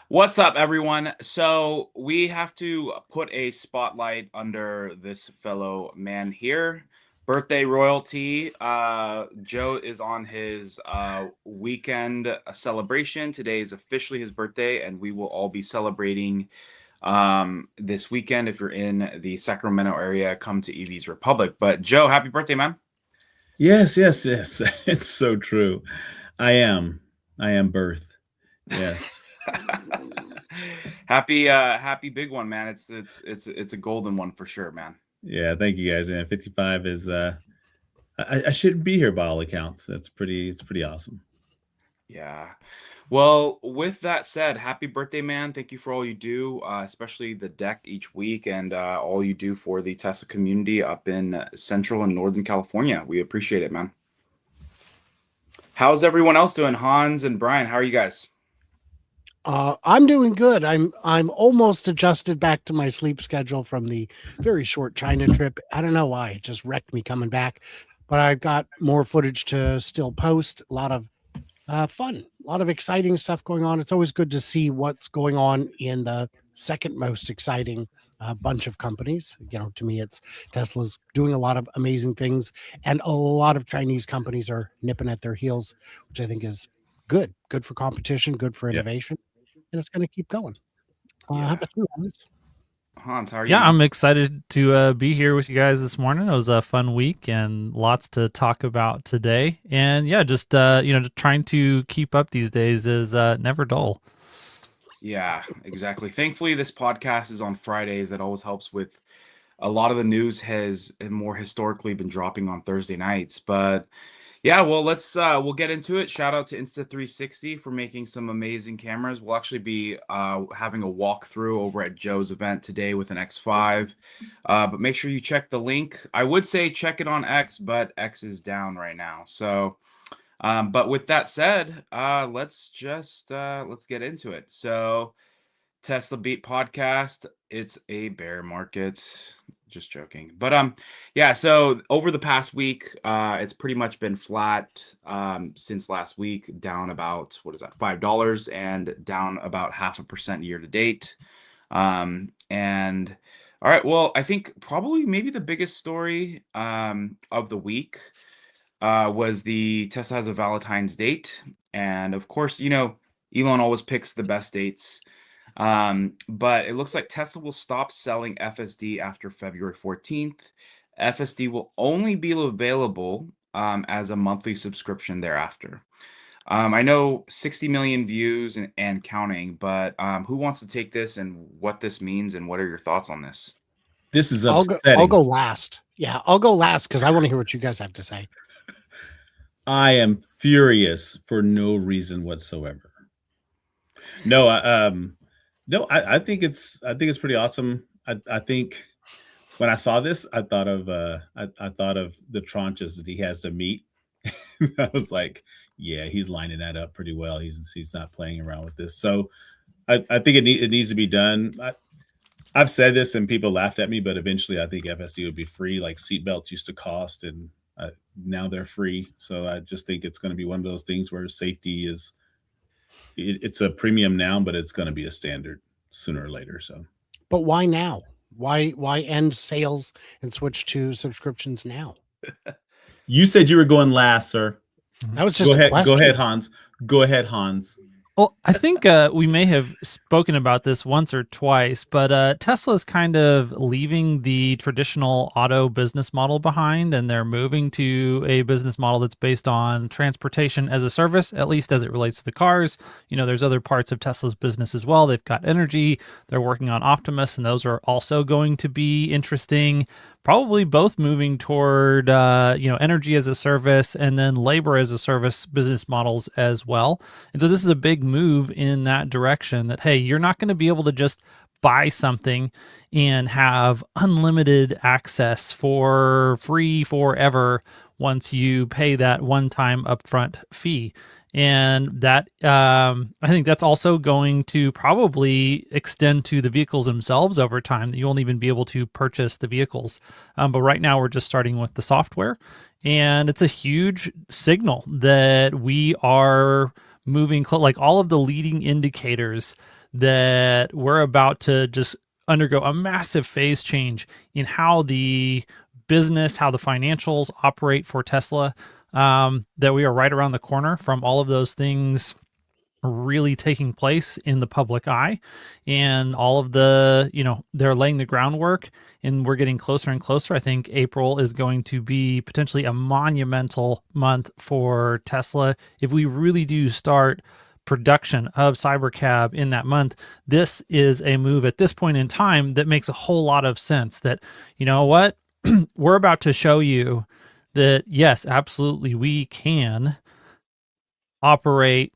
What's up, everyone? So we have to put a spotlight under this fellow man here. Birthday royalty. Joe is on his weekend celebration. Today is officially his birthday, and we will all be celebrating this weekend. If you're in the Sacramento area, come to Evie's Republic. But Joe, happy birthday, man. Yes. It's so true. I am birth. Yes. Happy big one, man. It's a golden one for sure, man. Yeah, thank you guys, man. 55 is I shouldn't be here by all accounts. It's pretty awesome. Yeah. Well, with that said, happy birthday, man. Thank you for all you do, especially the deck each week and all you do for the Tesla community up in Central and Northern California. We appreciate it, man. How's everyone else doing? Hans and Brian, how are you guys? I'm doing good. I'm almost adjusted back to my sleep schedule from the very short China trip. I don't know why. It just wrecked me coming back. But I've got more footage to still post. A lot of fun, a lot of exciting stuff going on. It's always good to see what's going on in the second most exciting bunch of companies. You know, to me, it's Tesla's doing a lot of amazing things, and a lot of Chinese companies are nipping at their heels, which I think is good for competition, good for innovation, and it's going to keep going. How about you, Hans? Hans, how are you? Yeah, I'm excited to be here with you guys this morning. It was a fun week and lots to talk about today. And yeah, just trying to keep up these days is never dull. Yeah, exactly. Thankfully, this podcast is on Fridays. That always helps with a lot of the news has more historically been dropping on Thursday nights. But yeah, well, we'll get into it. Shout out to Insta360 for making some amazing cameras. We'll actually be having a walkthrough over at Joe's event today with an X5. But make sure you check the link. I would say check it on X, but X is down right now. So, but with that said, let's get into it. So, Tesla Beat podcast. It's a bear market. Just joking. But yeah, so over the past week, it's pretty much been flat since last week, down about $5 and down about 0.5% year to date. And all right, well, I think probably maybe the biggest story of the week was the Tesla has a Valentine's date. And of course, you know, Elon always picks the best dates. But it looks like Tesla will stop selling FSD after February 14th. FSD will only be available as a monthly subscription thereafter. I know 60 million views and counting, but who wants to take this and what this means and what are your thoughts on this? This is upsetting. I'll go last. Yeah, I'll go last because I want to hear what you guys have to say. I am furious for no reason whatsoever. No, I think it's pretty awesome. I think when I saw this, I thought of the tranches that he has to meet. I was like, yeah, he's lining that up pretty well. He's not playing around with this. So I think it needs to be done. I've said this and people laughed at me, but eventually I think FSD would be free, like seatbelts used to cost, and now they're free. So I just think it's going to be one of those things where safety is. It's a premium now, but it's going to be a standard sooner or later. So, but why now? Why end sales and switch to subscriptions now? You said you were going last, sir. That was just a question. Go ahead, Hans. Well, I think we may have spoken about this once or twice, but Tesla is kind of leaving the traditional auto business model behind, and they're moving to a business model that's based on transportation as a service, at least as it relates to the cars. You know, there's other parts of Tesla's business as well. They've got energy, they're working on Optimus, and those are also going to be interesting. Probably both moving toward, energy as a service and then labor as a service business models as well. And so this is a big move in that direction that, hey, you're not going to be able to just buy something and have unlimited access for free forever once you pay that one-time upfront fee. And that I think that's also going to probably extend to the vehicles themselves over time, that you won't even be able to purchase the vehicles. But right now we're just starting with the software, and it's a huge signal that we are moving like all of the leading indicators that we're about to just undergo a massive phase change in how the business, how the financials operate for Tesla, that we are right around the corner from all of those things really taking place in the public eye, and all of the, they're laying the groundwork, and we're getting closer and closer. I think April is going to be potentially a monumental month for Tesla. If we really do start production of Cybercab in that month, this is a move at this point in time that makes a whole lot of sense. That, you know what, we're about to show you that, yes, absolutely, we can operate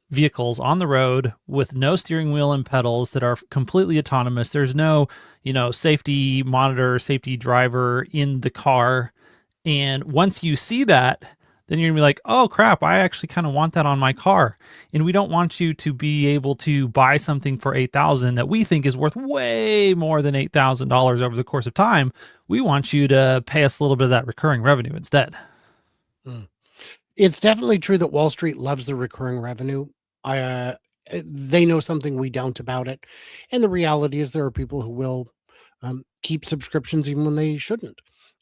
vehicles on the road with no steering wheel and pedals that are completely autonomous. There's no, safety monitor, safety driver in the car. And once you see that, then you're gonna be like, oh crap, I actually kind of want that on my car. And we don't want you to be able to buy something for $8,000 that we think is worth way more than $8,000 over the course of time. We want you to pay us a little bit of that recurring revenue instead. It's definitely true that Wall Street loves the recurring revenue. They know something we don't about it. And the reality is there are people who will keep subscriptions even when they shouldn't.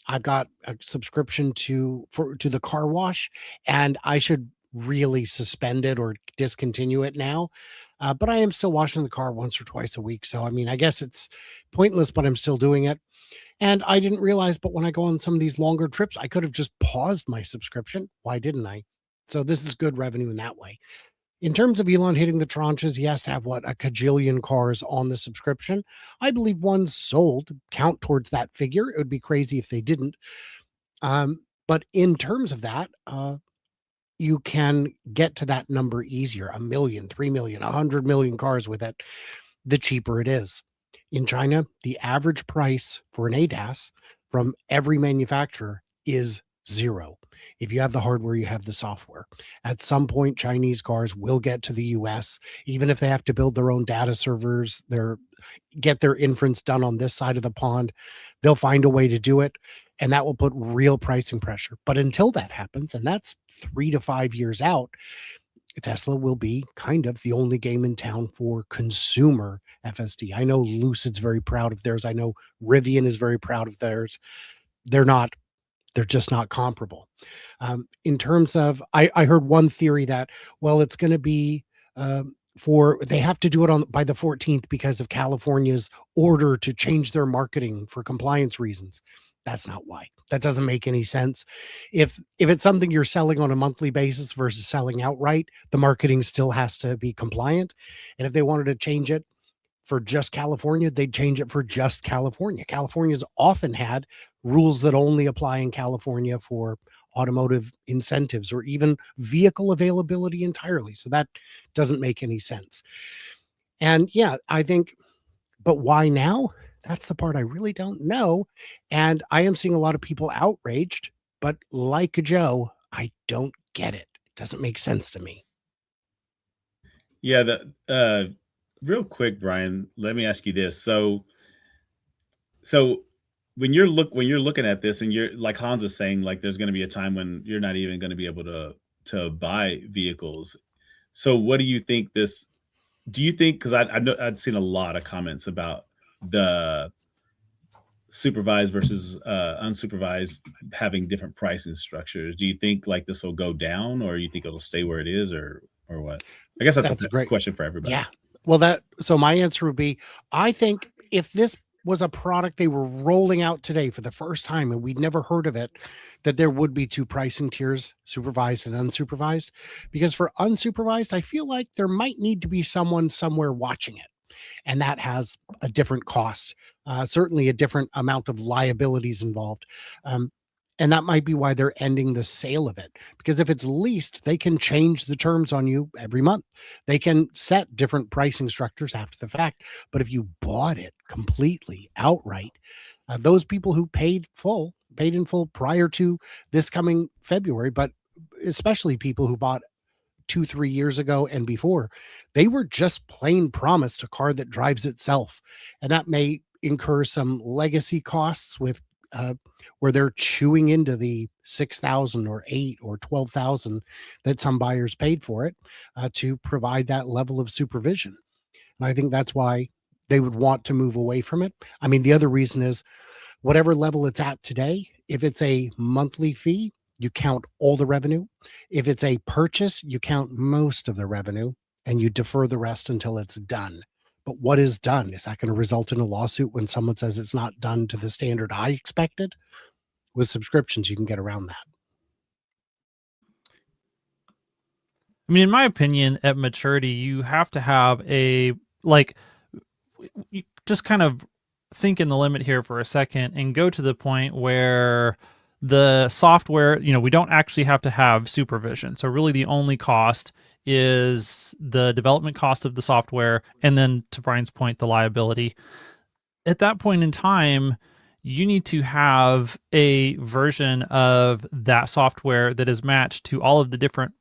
I've got a subscription to the car wash, and I should really suspend it or discontinue it now. But I am still washing the car once or twice a week. So, I mean, I guess it's pointless, but I'm still doing it. And I didn't realize, but when I go on some of these longer trips, I could have just paused my subscription. Why didn't I? So this is good revenue in that way. In terms of Elon hitting the tranches, he has to have a cajillion cars on the subscription. I believe ones sold count towards that figure. It would be crazy if they didn't. But in terms of that, you can get to that number easier. 1 million, 3 million, 100 million cars with it, the cheaper it is. In China, the average price for an ADAS from every manufacturer is $0. If you have the hardware, you have the software. At some point, Chinese cars will get to the US, even if they have to build their own data servers, get their inference done on this side of the pond. They'll find a way to do it, and that will put real pricing pressure. But until that happens, and that's 3 to 5 years out, Tesla will be kind of the only game in town for consumer FSD. I know Lucid's very proud of theirs. I know Rivian is very proud of theirs. They're just not comparable. In terms of, I heard one theory that, well, it's going to be they have to do it by the 14th because of California's order to change their marketing for compliance reasons. That's not why. That doesn't make any sense. If it's something you're selling on a monthly basis versus selling outright, the marketing still has to be compliant. And if they wanted to change it for just California, they'd change it for just California. California's often had rules that only apply in California for automotive incentives or even vehicle availability entirely. So that doesn't make any sense. And yeah, I think, but why now? That's the part I really don't know. And I am seeing a lot of people outraged, but like Joe, I don't get it. It doesn't make sense to me. Yeah, real quick, Brian, let me ask you this. So when you're looking at this, and you're like Hans was saying, like there's going to be a time when you're not even going to be able to buy vehicles. So what do you think do you think, because I know I've seen a lot of comments about the supervised versus unsupervised having different pricing structures. Do you think like this will go down, or you think it'll stay where it is, or what? I guess that's a great question for everybody. Yeah. Well, so my answer would be, I think if this was a product they were rolling out today for the first time and we'd never heard of it, that there would be 2 pricing tiers, supervised and unsupervised. Because for unsupervised, I feel like there might need to be someone somewhere watching it. And that has a different cost, certainly a different amount of liabilities involved. And that might be why they're ending the sale of it. Because if it's leased, they can change the terms on you every month. They can set different pricing structures after the fact. But if you bought it completely outright, those people who paid in full prior to this coming February, but especially people who bought 2-3 years ago and before, they were just plain promised a car that drives itself. And that may incur some legacy costs with where they're chewing into the 6,000 or 8 or 12,000 that some buyers paid for it to provide that level of supervision. And I think that's why they would want to move away from it. I mean, the other reason is whatever level it's at today, if it's a monthly fee, you count all the revenue. If it's a purchase, you count most of the revenue and you defer the rest until it's done. But what is done? Is that going to result in a lawsuit when someone says it's not done to the standard I expected? With subscriptions, you can get around that. I mean, in my opinion, at maturity, you have to have you just kind of think in the limit here for a second and go to the point where the software, we don't actually have to have supervision. So really the only cost is the development cost of the software. And then to Brian's point, the liability. At that point in time, you need to have a version of that software that is matched to all of the different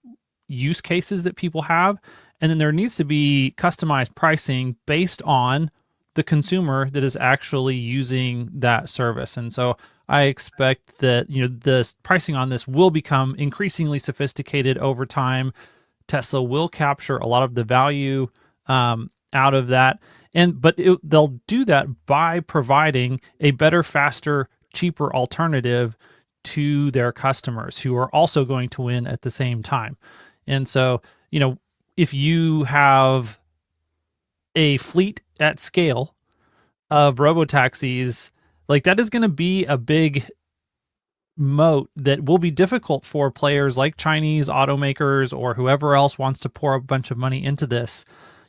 use cases that people have. And then there needs to be customized pricing based on the consumer that is actually using that service. And so I expect that, the pricing on this will become increasingly sophisticated over time. Tesla will capture a lot of the value out of that. But they'll do that by providing a better, faster, cheaper alternative to their customers who are also going to win at the same time. And so, if you have a fleet at scale of robotaxis, like that is going to be a big moat that will be difficult for players like Chinese automakers or whoever else wants to pour a bunch of money into this.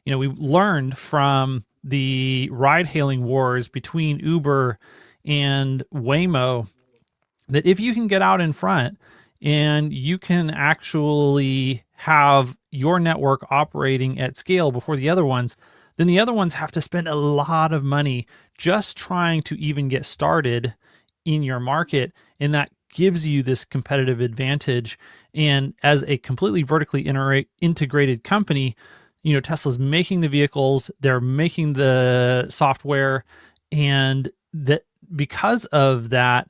We learned from the ride-hailing wars between Uber and Waymo that if you can get out in front and you can actually have your network operating at scale before the other ones, then the other ones have to spend a lot of money just trying to even get started in your market. And that gives you this competitive advantage. And as a completely vertically integrated company, Tesla's making the vehicles, they're making the software, and that because of that,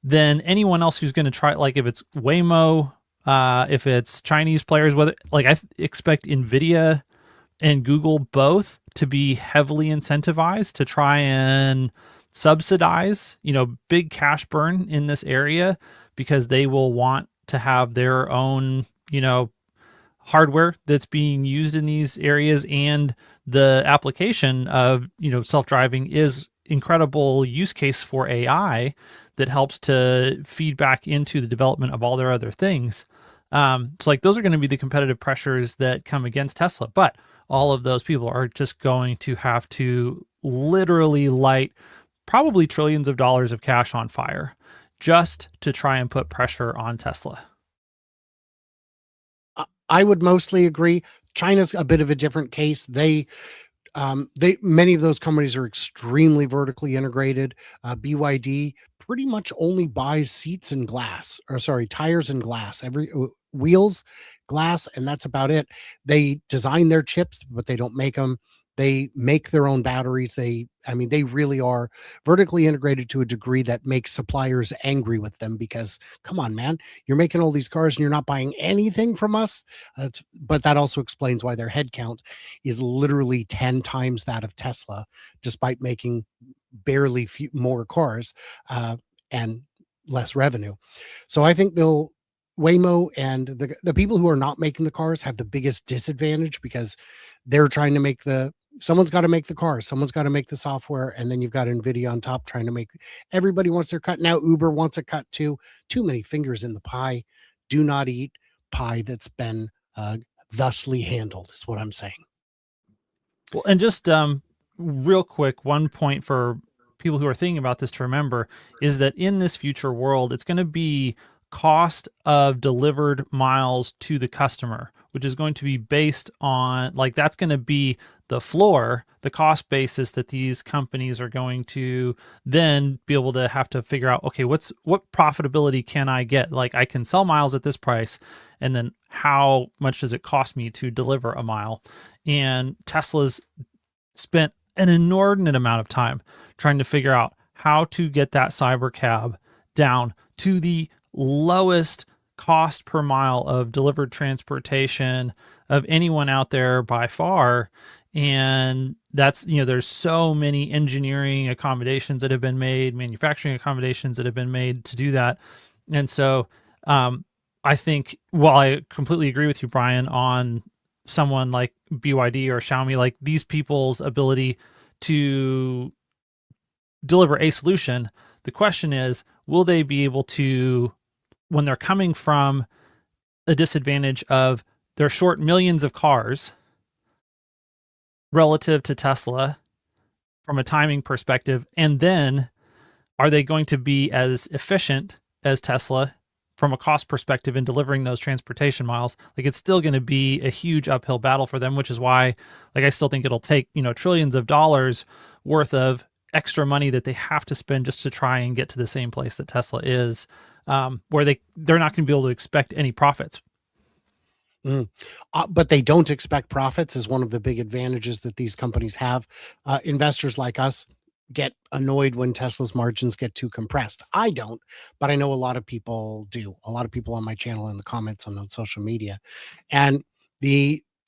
then anyone else who's going to try, like if it's Waymo, if it's Chinese players, I expect NVIDIA and Google both to be heavily incentivized to try and subsidize, big cash burn in this area, because they will want to have their own, hardware that's being used in these areas. And the application of, self-driving is incredible use case for AI that helps to feed back into the development of all their other things. So those are going to be the competitive pressures that come against Tesla. But all of those people are just going to have to literally light probably trillions of dollars of cash on fire just to try and put pressure on Tesla. I would mostly agree. China's a bit of a different case. Many of those companies are extremely vertically integrated. BYD pretty much only buys tires and glass, wheels, glass, and that's about it. They design their chips, but they don't make them. They make their own batteries. They really are vertically integrated to a degree that makes suppliers angry with them because, come on, man, you're making all these cars and you're not buying anything from us. But that also explains why their headcount is literally 10 times that of Tesla, despite making barely more cars and less revenue. So I think Waymo and the people who are not making the cars have the biggest disadvantage because they're trying to someone's got to make the cars, someone's got to make the software, and then you've got NVIDIA on top trying to make, everybody wants their cut. Now Uber wants a cut too. Too many fingers in the pie. Do not eat pie that's been thusly handled is what I'm saying. Well, and just real quick, one point for people who are thinking about this to remember is that in this future world, it's going to be cost of delivered miles to the customer, which is going to be based on, that's going to be the floor, the cost basis that these companies are going to then be able to have to figure out, okay, what profitability can I get? I can sell miles at this price, and then how much does it cost me to deliver a mile? And Tesla's spent an inordinate amount of time trying to figure out how to get that cyber cab down to the lowest cost per mile of delivered transportation of anyone out there by far. And that's, there's so many engineering accommodations that have been made, manufacturing accommodations that have been made to do that. And so I think, while I completely agree with you, Brian, on someone like BYD or Xiaomi, like these people's ability to deliver a solution, the question is, will they be able to, when they're coming from a disadvantage of they're short millions of cars relative to Tesla from a timing perspective, and then are they going to be as efficient as Tesla from a cost perspective in delivering those transportation miles? Like, it's still going to be a huge uphill battle for them, which is why, like, I still think it'll take, trillions of dollars worth of extra money that they have to spend just to try and get to the same place that Tesla is, where they're not going to be able to expect any profits. But they don't expect profits is one of the big advantages that these companies have. Investors like us get annoyed when Tesla's margins get too compressed. I don't, but I know a lot of people do. A lot of people on my channel, in the comments on social media, and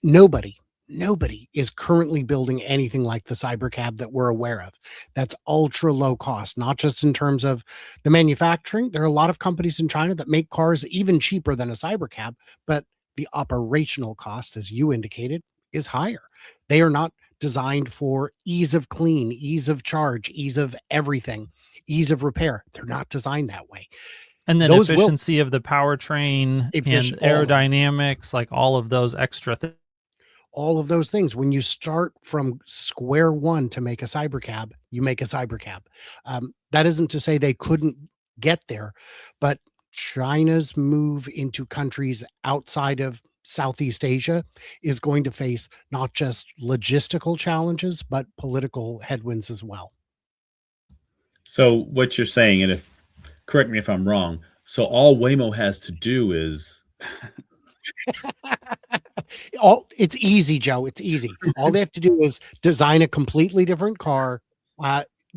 nobody is currently building anything like the Cybercab that we're aware of. That's ultra low cost, not just in terms of the manufacturing. There are a lot of companies in China that make cars even cheaper than a Cybercab, but the operational cost, as you indicated, is higher. They are not designed for ease of clean, ease of charge, ease of everything, ease of repair. They're not designed that way. And then efficiency of the powertrain and aerodynamics, like all of those extra things. All of those things. When you start from square one to make a Cybercab, you make a Cybercab. That isn't to say they couldn't get there, but China's move into countries outside of Southeast Asia is going to face not just logistical challenges, but political headwinds as well. So what you're saying, and correct me if I'm wrong, so all Waymo has to do is it's easy, Joe. It's easy. All they have to do is design a completely different car,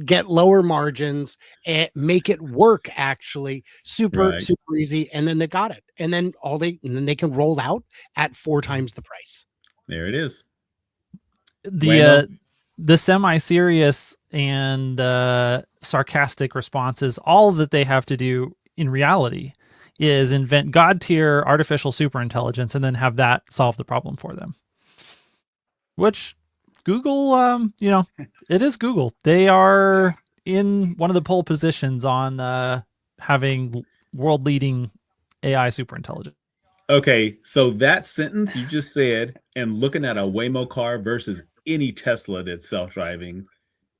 get lower margins, and make it work actually super easy, and then they got it. And then they can roll out at 4 times the price. There it is. The semi-serious and sarcastic responses, all that they have to do in reality is invent god-tier artificial superintelligence and then have that solve the problem for them. Which Google, it is Google. They are in one of the pole positions on having world-leading AI superintelligence. Okay, so that sentence you just said, and looking at a Waymo car versus any Tesla that's self-driving,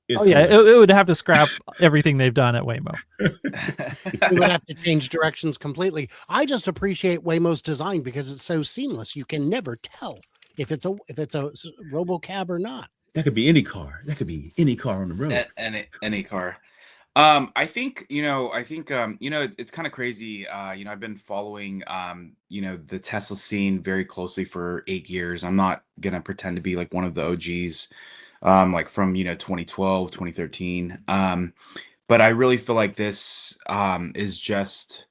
it would have to scrap everything they've done at Waymo. It would have to change directions completely. I just appreciate Waymo's design because it's so seamless. You can never tell if it's a RoboCab or not. That could be any car. That could be any car on the road. Any car. I think it's kind of crazy. I've been following the Tesla scene very closely for 8 years. I'm not gonna pretend to be like one of the OGs, like from 2012, 2013. But I really feel like this is just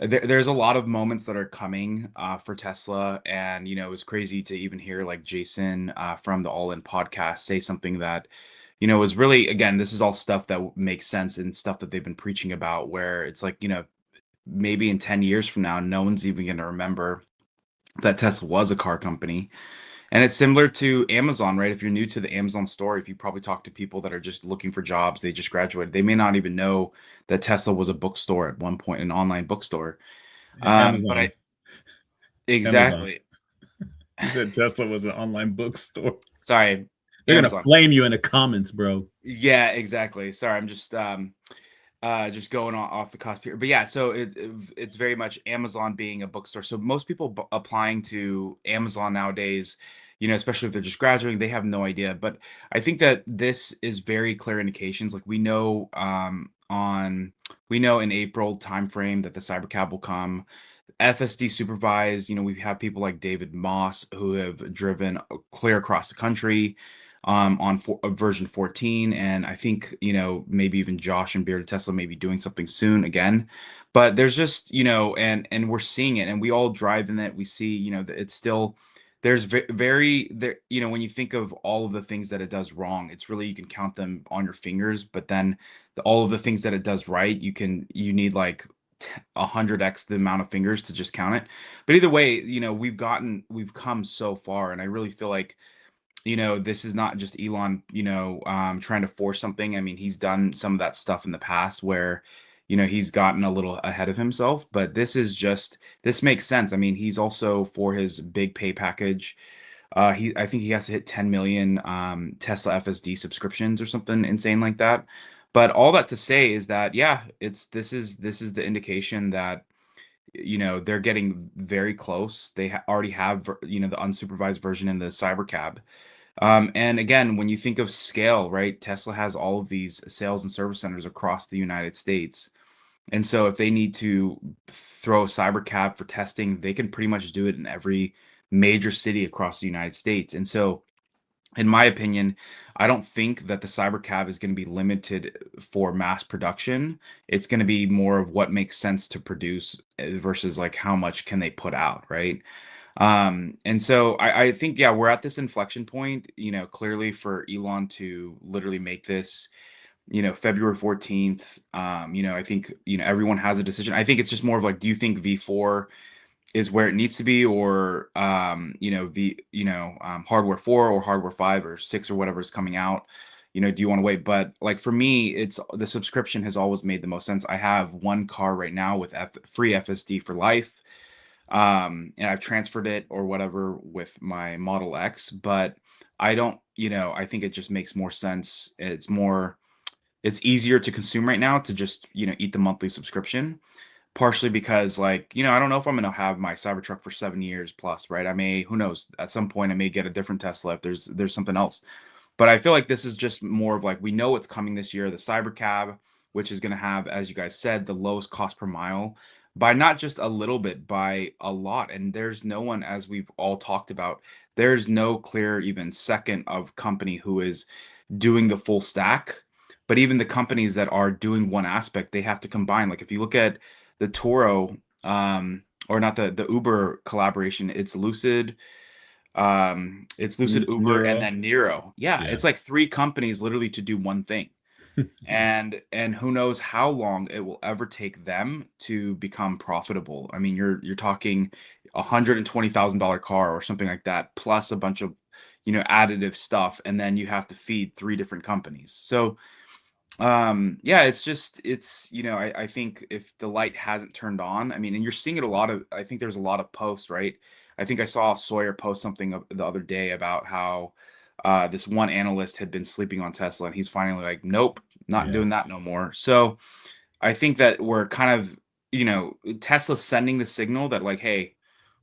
there's a lot of moments that are coming for Tesla, and it was crazy to even hear like Jason from the All In podcast say something that was really, again, this is all stuff that makes sense and stuff that they've been preaching about, where it's like, maybe in 10 years from now, no one's even going to remember that Tesla was a car company. And it's similar to Amazon, right? If you're new to the Amazon story, if you probably talk to people that are just looking for jobs, they just graduated, they may not even know that Tesla was a bookstore at one point, an online bookstore. Amazon. Exactly. You said Tesla was an online bookstore. Sorry. They're going to flame you in the comments, bro. Yeah, exactly. Sorry, I'm just going off the cost here. But yeah, so it's very much Amazon being a bookstore. So most people applying to Amazon nowadays, especially if they're just graduating, they have no idea. But I think that this is very clear indications. Like we know in April timeframe that the Cybercab will come. FSD supervised, we have people like David Moss who have driven clear across the country. on version 14, and I think, maybe even Josh and Bearded Tesla may be doing something soon again. But there's just, and we're seeing it, and we all drive in that. We see, that it's still, there's very there, when you think of all of the things that it does wrong, it's really, you can count them on your fingers. But then all of the things that it does right, you need like 100x the amount of fingers to just count it. But either way, we've come so far, and I really feel like, this is not just Elon, trying to force something. I mean, he's done some of that stuff in the past where, he's gotten a little ahead of himself, but this makes sense. I mean, he's also, for his big pay package, I think he has to hit 10 million Tesla FSD subscriptions or something insane like that. But all that to say is that, yeah, this is the indication that, they're getting very close. They already have, the unsupervised version in the Cybercab. And again, when you think of scale, right, Tesla has all of these sales and service centers across the United States. And so if they need to throw a Cybercab for testing, they can pretty much do it in every major city across the United States. And so, in my opinion, I don't think that the Cybercab is going to be limited for mass production. It's going to be more of what makes sense to produce versus like how much can they put out, right? And so I think, yeah, we're at this inflection point, clearly for Elon to literally make this, February 14th. I think, everyone has a decision. I think it's just more of like, do you think V4 is where it needs to be, or hardware 4 or hardware 5 or 6 or whatever is coming out? Do you want to wait? But like for me, it's the subscription has always made the most sense. I have one car right now with free FSD for life. And I've transferred it or whatever with my Model X, but I don't, I think it just makes more sense. It's easier to consume right now to just, eat the monthly subscription, partially because, like, I don't know if I'm going to have my Cybertruck for 7 years plus, right? Who knows, at some point I may get a different Tesla if there's something else. But I feel like this is just more of like, we know it's coming this year, the Cybercab, which is going to have, as you guys said, the lowest cost per mile by not just a little bit, by a lot. And there's no one, as we've all talked about, there's no clear even second of company who is doing the full stack. But even the companies that are doing one aspect, they have to combine. Like if you look at the Toro, or not the Uber collaboration, it's Lucid, Uber, and then Nero. Yeah, Yeah. it's like 3 companies literally to do one thing. And who knows how long it will ever take them to become profitable. I mean, you're talking $120,000 car or something like that, plus a bunch of, additive stuff, and then you have to feed 3 different companies. So yeah, I think if the light hasn't turned on, I mean, and you're seeing it I think there's a lot of posts, right? I think I saw Sawyer post something the other day about how this one analyst had been sleeping on Tesla, and he's finally like, nope, not doing that no more. So I think that we're kind of, Tesla's sending the signal that like, hey,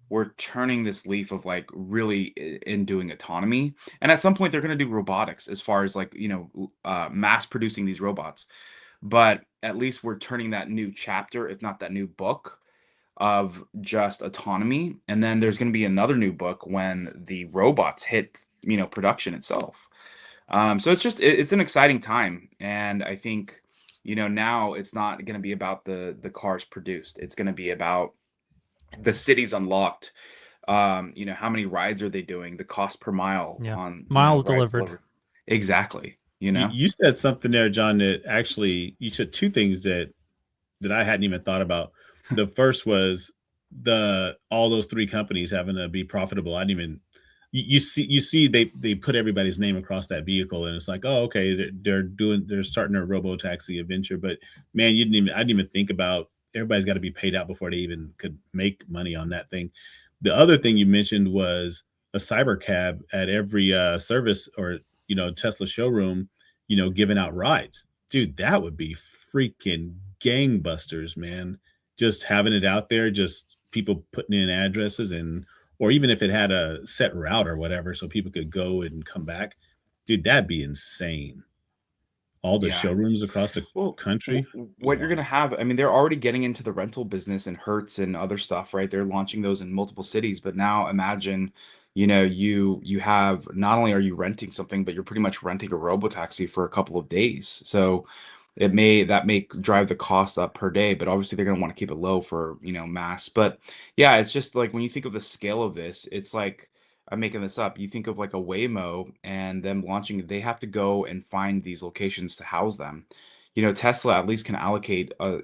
we're turning this leaf of like really in doing autonomy. And at some point they're going to do robotics as far as like, mass producing these robots. But at least we're turning that new chapter, if not that new book, of just autonomy. And then there's going to be another new book when the robots hit, production itself. So it's an exciting time. And I think, now it's not going to be about the cars produced. It's going to be about the cities unlocked. How many rides are they doing? The cost per mile on miles rides delivered. Exactly. You said something there, John, that actually you said 2 things that I hadn't even thought about. The first was all those 3 companies having to be profitable. I didn't even you see they put everybody's name across that vehicle, and it's like, oh, okay, they're starting their robo taxi adventure. But man, I didn't even think about everybody's got to be paid out before they even could make money on that thing. The other thing you mentioned was a Cybercab at every service or Tesla showroom, giving out rides. Dude, that would be freaking gangbusters, man. Just having it out there, just people putting in addresses, or even if it had a set route or whatever, so people could go and come back. Dude, that'd be insane. All the showrooms across the country. What you're going to have, I mean, they're already getting into the rental business and Hertz and other stuff, right? They're launching those in multiple cities. But now imagine you have, not only are you renting something, but you're pretty much renting a robotaxi for a couple of days. So that may drive the cost up per day, but obviously they're going to want to keep it low for, mass. But yeah, it's just like when you think of the scale of this, it's like, I'm making this up. You think of like a Waymo and them launching, they have to go and find these locations to house them. Tesla at least can allocate a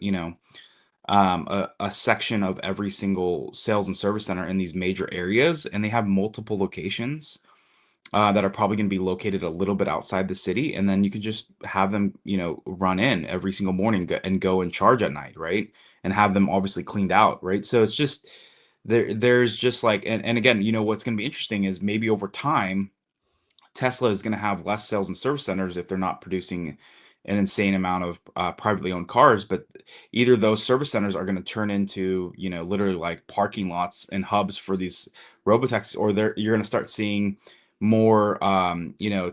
section of every single sales and service center in these major areas, and they have multiple locations that are probably going to be located a little bit outside the city, and then you can just have them, run in every single morning and go and charge at night, right? And have them obviously cleaned out, right? So it's just there's just like, and again, what's going to be interesting is maybe over time Tesla is going to have less sales and service centers if they're not producing an insane amount of privately owned cars. But either those service centers are going to turn into, literally like parking lots and hubs for these robotaxis, or you're going to start seeing more,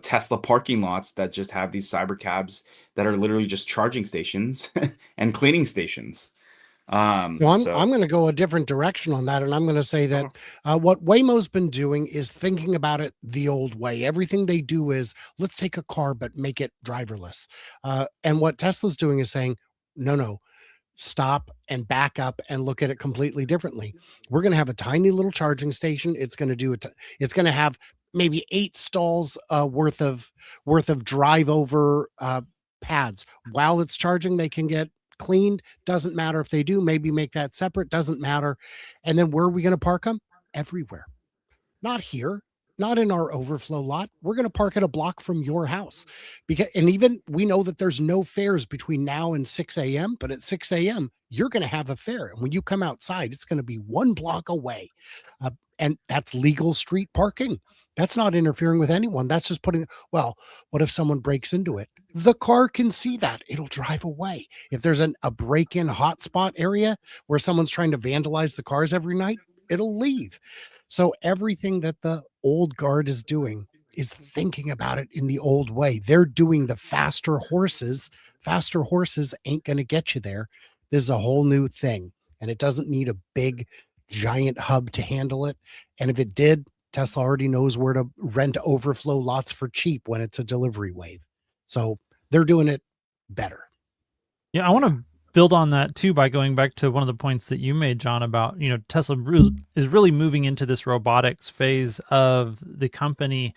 Tesla parking lots that just have these cyber cabs that are literally just charging stations and cleaning stations. So I'm going to go a different direction on that, and I'm going to say that what Waymo's been doing is thinking about it the old way. Everything they do is, let's take a car but make it driverless. And what Tesla's doing is saying, no, stop and back up and look at it completely differently. We're going to have a tiny little charging station. It's going to do it. It's going to have maybe 8 stalls worth of drive over pads. While it's charging, they can get cleaned. Doesn't matter if they do. Maybe make that separate. Doesn't matter. And then where are we going to park them? Everywhere. Not here, not in our overflow lot. We're going to park at a block from your house. And even we know that there's no fares between now and 6 a.m., but at 6 a.m., you're going to have a fare. And when you come outside, it's going to be 1 block away. And that's legal street parking. That's not interfering with anyone. That's just well, what if someone breaks into it? The car can see that. It'll drive away. If there's a break-in hotspot area where someone's trying to vandalize the cars every night, it'll leave. So everything that the old guard is doing is thinking about it in the old way. They're doing the faster horses. Faster horses ain't going to get you there. This is a whole new thing, and it doesn't need a big, giant hub to handle it. And if it did, Tesla already knows where to rent overflow lots for cheap when it's a delivery wave. So they're doing it better. Yeah, I want to build on that too by going back to one of the points that you made, John, about, Tesla is really moving into this robotics phase of the company.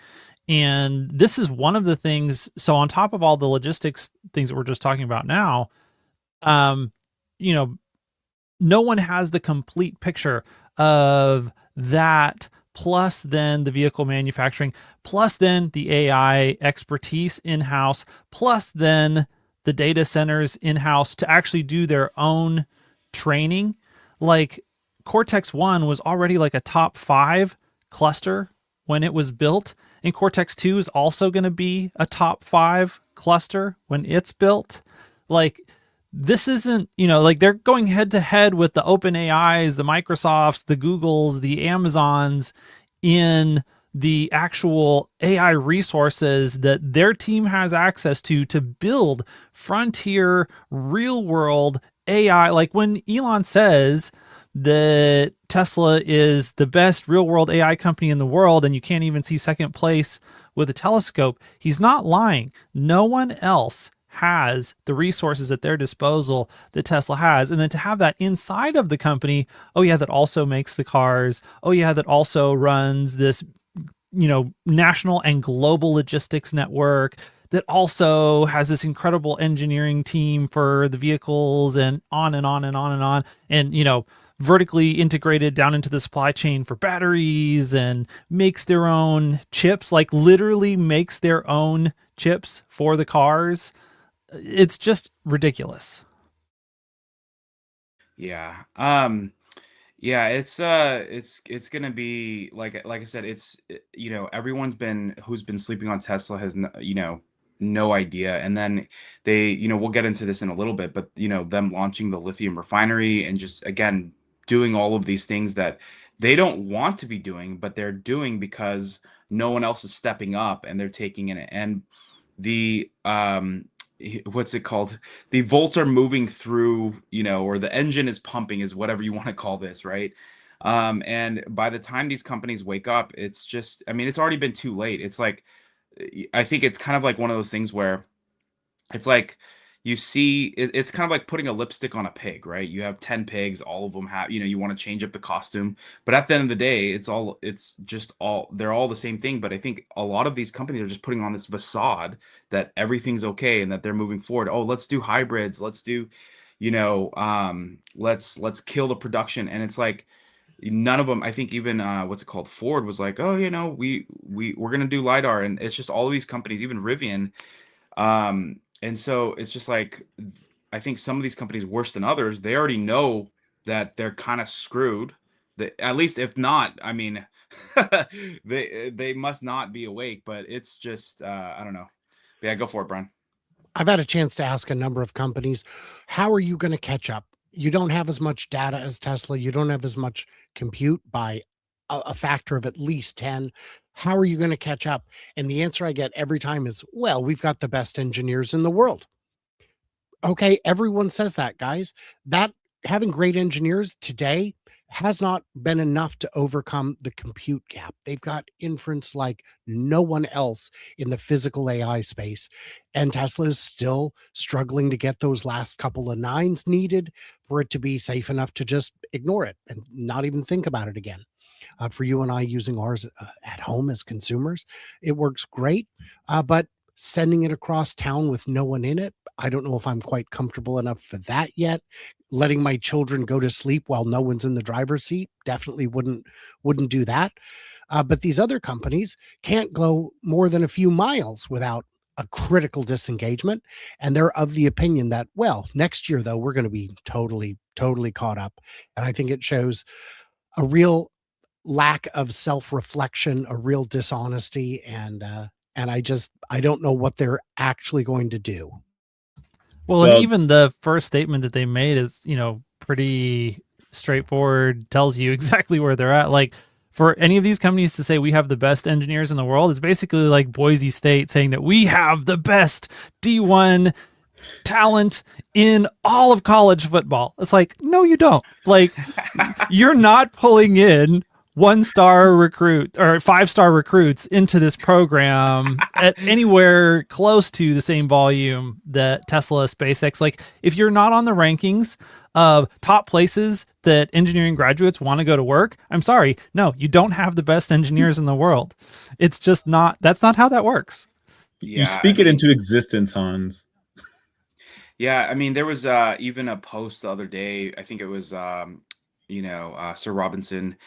And this is one of the things. So on top of all the logistics things that we're just talking about now, no one has the complete picture of that, plus then the vehicle manufacturing, plus then the AI expertise in-house, plus then the data centers in-house to actually do their own training. Like Cortex-1 was already like a top 5 cluster when it was built, and Cortex-2 is also going to be a top 5 cluster when it's built. Like, this isn't, like they're going head to head with the OpenAIs, the Microsofts, the Googles, the Amazons in the actual AI resources that their team has access to build frontier real world AI. Like when Elon says that Tesla is the best real world AI company in the world and you can't even see second place with a telescope, he's not lying. No one else has the resources at their disposal that Tesla has. And then to have that inside of the company, oh yeah, that also makes the cars. Oh yeah, that also runs this, national and global logistics network, that also has this incredible engineering team for the vehicles, and on and on and on and on. And, vertically integrated down into the supply chain for batteries, and makes their own chips, like literally makes their own chips for the cars. It's just ridiculous. Yeah. Yeah, it's gonna be like I said, everyone's who's been sleeping on Tesla has no idea. And then we'll get into this in a little bit, but them launching the lithium refinery and just again doing all of these things that they don't want to be doing, but they're doing because no one else is stepping up and they're taking it. And the what's it called? The volts are moving through, or the engine is pumping, is whatever you want to call this, right? And by the time these companies wake up, it's just, I mean, it's already been too late. It's like, I think it's kind of like one of those things where it's like you see it's kind of like putting a lipstick on a pig, right? You have 10 pigs, all of them have, you want to change up the costume, but at the end of the day, they're all the same thing. But I think a lot of these companies are just putting on this facade that everything's okay and that they're moving forward. Oh, let's do hybrids, let's do, let's kill the production. And it's like none of them, I think even what's it called, Ford was like, oh, we're gonna do lidar. And it's just all of these companies, even Rivian. And so it's just like I think some of these companies worse than others, they already know that they're kind of screwed. At least if not, I mean, they must not be awake, but it's just I don't know. But yeah, go for it, Brian. I've had a chance to ask a number of companies, how are you going to catch up? You don't have as much data as Tesla. You don't have as much compute by a factor of at least 10. How are you going to catch up? And the answer I get every time is, well, we've got the best engineers in the world. Okay, everyone says that, guys. That having great engineers today has not been enough to overcome the compute gap. They've got inference like no one else in the physical AI space. And Tesla is still struggling to get those last couple of nines needed for it to be safe enough to just ignore it and not even think about it again. For you and I using ours at home as consumers, it works great. But sending it across town with no one in it, I don't know if I'm quite comfortable enough for that yet. Letting my children go to sleep while no one's in the driver's seat definitely wouldn't do that. But these other companies can't go more than a few miles without a critical disengagement, and they're of the opinion that, well, next year though we're going to be totally caught up. And I think it shows a real lack of self-reflection, a real dishonesty, and I don't know what they're actually going to do. Well, and even the first statement that they made is, pretty straightforward, tells you exactly where they're at. Like, for any of these companies to say we have the best engineers in the world is basically like Boise State saying that we have the best D1 talent in all of college football. It's like, no, you don't. Like, you're not pulling in 1-star recruit or 5-star recruits into this program at anywhere close to the same volume that Tesla, SpaceX. Like, if you're not on the rankings of top places that engineering graduates want to go to work, I'm sorry, no, you don't have the best engineers in the world. It's just not, that's not how that works. Yeah, you speak it into existence, Hans. Yeah, I mean, there was even a post the other day. I think it was Sir Robinson.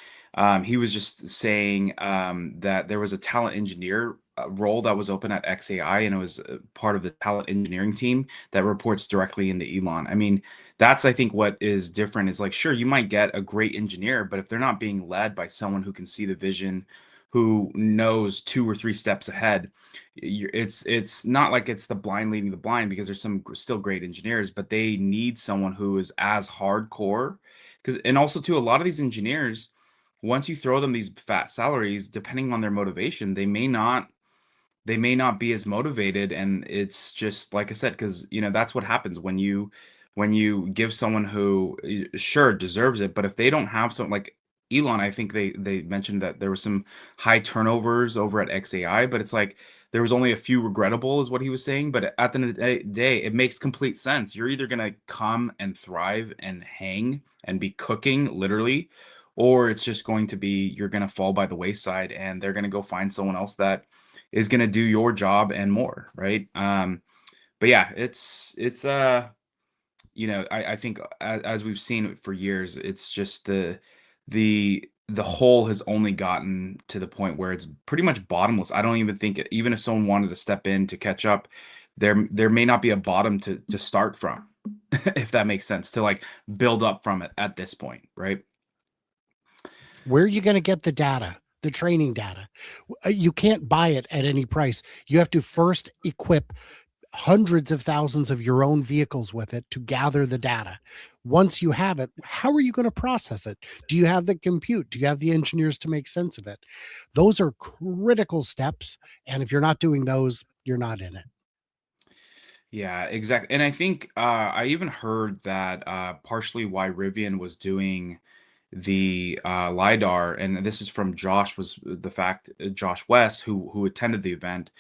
He was just saying that there was a talent engineer role that was open at XAI, and it was part of the talent engineering team that reports directly into Elon. I mean, that's, I think, what is different is like, sure, you might get a great engineer, but if they're not being led by someone who can see the vision, who knows 2 or 3 steps ahead, it's not like it's the blind leading the blind, because there's some still great engineers, but they need someone who is as hardcore. And also too, a lot of these engineers, once you throw them these fat salaries, depending on their motivation, they may not be as motivated. And it's just like I said, because that's what happens when you give someone who sure deserves it, but if they don't have something like Elon, I think they mentioned that there was some high turnovers over at XAI, but it's like there was only a few regrettable, is what he was saying. But at the end of the day, it makes complete sense. You're either gonna come and thrive and hang and be cooking literally, or it's just going to be you're gonna fall by the wayside, and they're gonna go find someone else that is gonna do your job and more, right? But yeah, I think as we've seen for years, it's just the hole has only gotten to the point where it's pretty much bottomless. I don't even think, even if someone wanted to step in to catch up, there may not be a bottom to start from, if that makes sense, to like build up from it at this point, right? Where are you going to get the data, the training data? You can't buy it at any price. You have to first equip hundreds of thousands of your own vehicles with it to gather the data. Once you have it, how are you going to process it? Do you have the compute? Do you have the engineers to make sense of it? Those are critical steps. And if you're not doing those, you're not in it. Yeah, exactly. And I think I even heard that partially why Rivian was doing the lidar, and this is from Josh Josh West, who attended the event,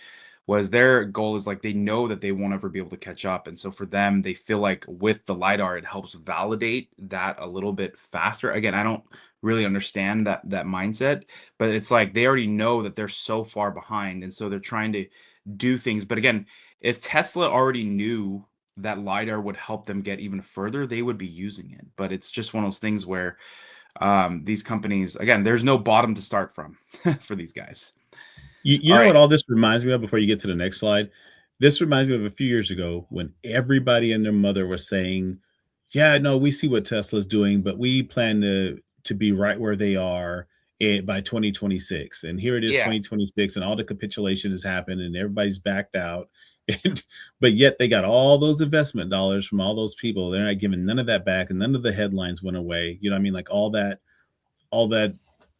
was their goal is like they know that they won't ever be able to catch up, and so for them, they feel like with the lidar, it helps validate that a little bit faster. Again, I don't really understand that mindset, but it's like they already know that they're so far behind, and so they're trying to do things. But again, if Tesla already knew that lidar would help them get even further, they would be using it. But it's just one of those things where these companies, again, there's no bottom to start from for these guys. You All know right. what all this reminds me of before you get to the next slide? This reminds me of a few years ago when everybody and their mother was saying, yeah, no, we see what Tesla's doing, but we plan to be right where they are by 2026. And here it is, Yeah. 2026, and all the capitulation has happened and everybody's backed out. And but yet they got all those investment dollars from all those people. They're not giving none of that back, and none of the headlines went away. You know what I mean? Like all that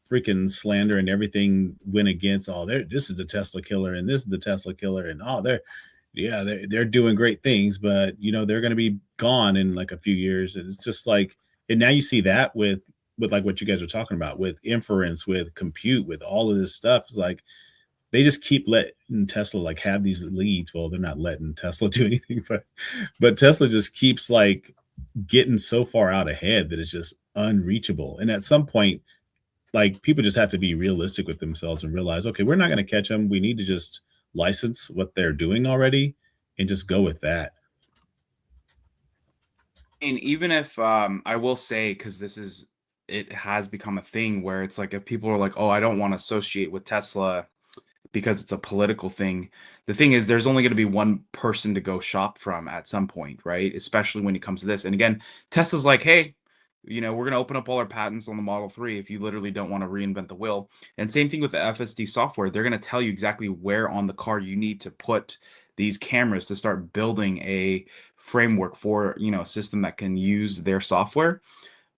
freaking slander and everything went against this is the Tesla killer and this is the Tesla killer and they're doing great things, but they're going to be gone in like a few years. And it's just like, and now you see that with like what you guys are talking about with inference, with compute, with all of this stuff. It's like they just keep letting Tesla like have these leads. Well, they're not letting Tesla do anything, but Tesla just keeps like getting so far out ahead that it's just unreachable. And at some point, like people just have to be realistic with themselves and realize, okay, we're not going to catch them. We need to just license what they're doing already and just go with that. And even if I will say, because it has become a thing where it's like if people are like, oh, I don't want to associate with Tesla because it's a political thing. The thing is, there's only going to be one person to go shop from at some point, right? Especially when it comes to this. And again, Tesla's like, hey, we're going to open up all our patents on the Model 3 if you literally don't want to reinvent the wheel. And same thing with the FSD software. They're going to tell you exactly where on the car you need to put these cameras to start building a framework for, a system that can use their software.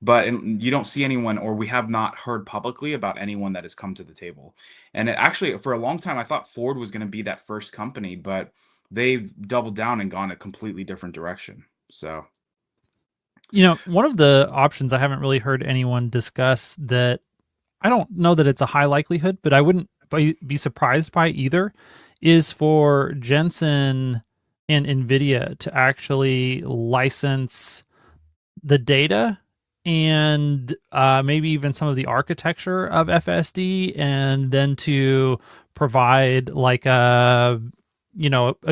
But you don't see anyone, or we have not heard publicly about anyone that has come to the table. And actually, for a long time, I thought Ford was going to be that first company, but they've doubled down and gone a completely different direction. So, one of the options I haven't really heard anyone discuss that I don't know that it's a high likelihood, but I wouldn't be surprised by either, is for Jensen and NVIDIA to actually license the data and maybe even some of the architecture of FSD, and then to provide like a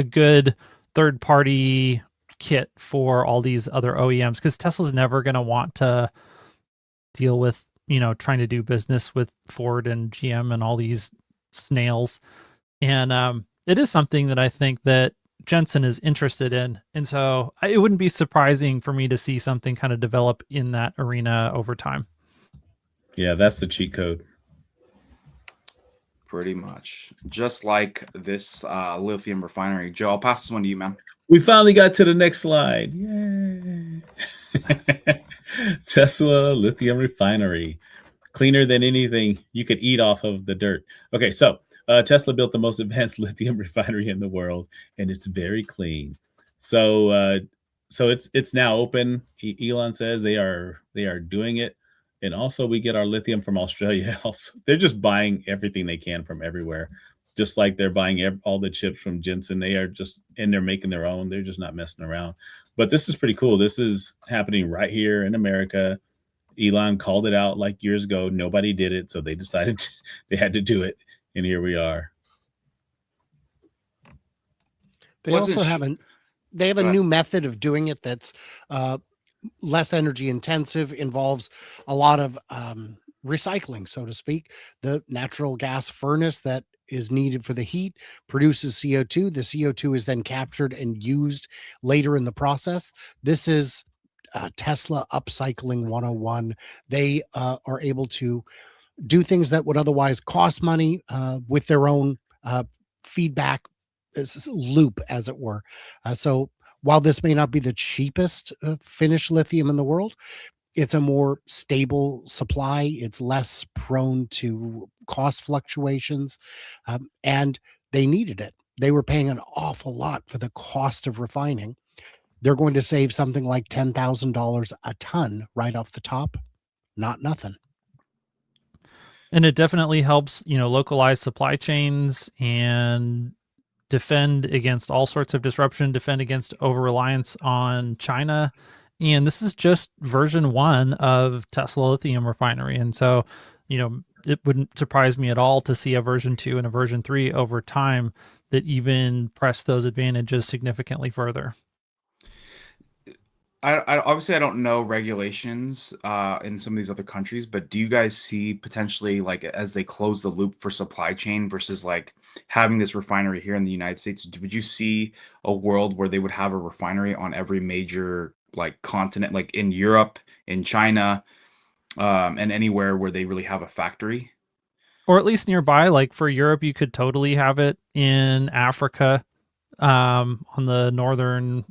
good third party kit for all these other OEMs, because Tesla's never going to want to deal with trying to do business with Ford and GM and all these snails. And it is something that I think that Jensen is interested in. And so it wouldn't be surprising for me to see something kind of develop in that arena over time. Yeah, that's the cheat code. pretty much. Just like this lithium refinery. Joe, I'll pass this one to you, man. We finally got to the next slide. Yay. Tesla lithium refinery. Cleaner than anything you could eat off of the dirt. Okay, so Tesla built the most advanced lithium refinery in the world, and it's very clean. So it's now open. Elon says they are doing it, and also we get our lithium from Australia. Also, they're just buying everything they can from everywhere, just like they're buying all the chips from Jensen. They're making their own. They're just not messing around. But this is pretty cool. This is happening right here in America. Elon called it out like years ago. Nobody did it, so they decided they had to do it, and here we are. They also have a new method of doing it that's less energy intensive, involves a lot of recycling, so to speak. The natural gas furnace that is needed for the heat produces CO2. The CO2 is then captured and used later in the process. This is Tesla upcycling 101. They are able to do things that would otherwise cost money with their own feedback loop, as it were. So while this may not be the cheapest finished lithium in the world, it's a more stable supply. It's less prone to cost fluctuations, and they needed it. They were paying an awful lot for the cost of refining. They're going to save something like $10,000 a ton right off the top. not nothing. And it definitely helps, localize supply chains and defend against all sorts of disruption, defend against over-reliance on China. And this is just version 1 of Tesla lithium refinery. And so, it wouldn't surprise me at all to see a version 2 and a version 3 over time that even press those advantages significantly further. I obviously I don't know regulations in some of these other countries, but do you guys see potentially, like, as they close the loop for supply chain versus like having this refinery here in the United States, would you see a world where they would have a refinery on every major like continent, like in Europe, in China, and anywhere where they really have a factory? Or at least nearby. Like for Europe, you could totally have it in Africa, on the northern,